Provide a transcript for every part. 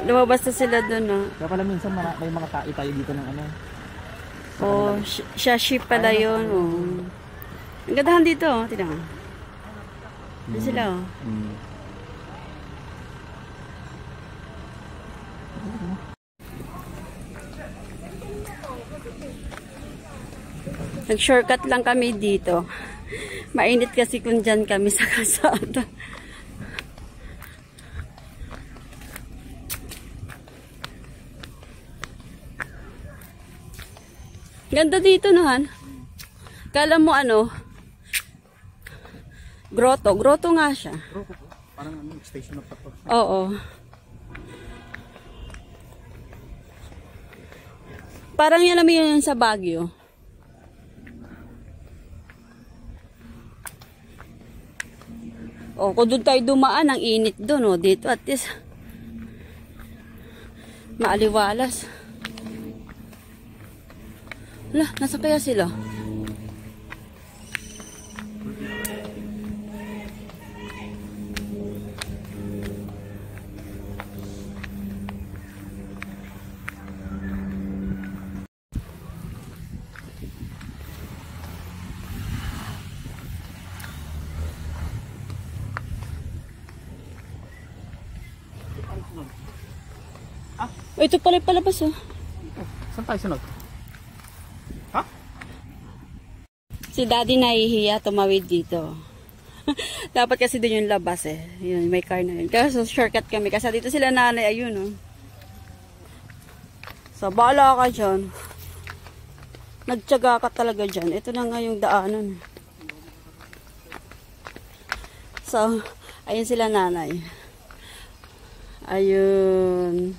Lumabas na sila doon, no? Kaya pala minsan may mga tai tayo dito ng ano. Oh, shashi pala yun. Oh. Ang gandahan dito, oh. Tignan mo. Doon sila, oh. Nag-shortcut lang kami dito. Mainit kasi kung dyan kami sa kalsada. Ganda dito nahan. Kala mo ano? Grotto. Grotto nga siya. Grotto. Parang station of pato. Oo. Parang yan naman yun sa Baguio. O, kung doon tayo dumaan, ang init doon, o. Dito, at least, maaliwalas. Wala, nasa kaya sila? Oh, ito pala palabas, oh. Saan tayo sunod? Ha? Si Daddy nahihiya tumawid dito. Dapat kasi doon yung labas, eh. Yun, may car na yun. Kaya so, shortcut kami. Kasi dito sila nanay, ayun, oh. So, bahala ka dyan. Nagtyaga ka talaga dyan. Ito na nga yung daanan. So, ayun sila nanay. Ayun.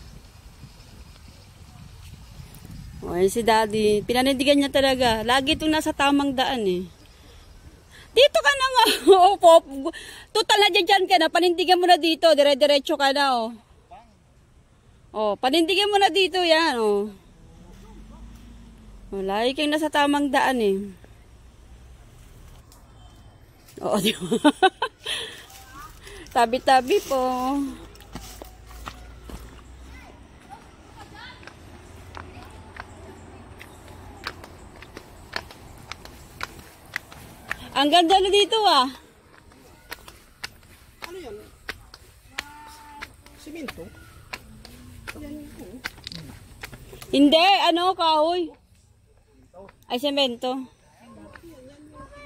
O, ayun si Daddy. Pinanindigan niya talaga. Lagi itong nasa tamang daan, eh. Dito ka na nga. Opo. Total na dyan ka na. Panindigan mo na dito. Dire-diretso ka na, oh. Oh, panindigan mo na dito, yan, oh. Oh, lagi kang nasa tamang daan, eh. Oo, di ba? Tabi-tabi po. Ang ganda na dito, ah. Ano yan? Simento? Hindi, ano, kahoy. Ay, semento.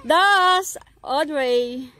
Das, Audrey.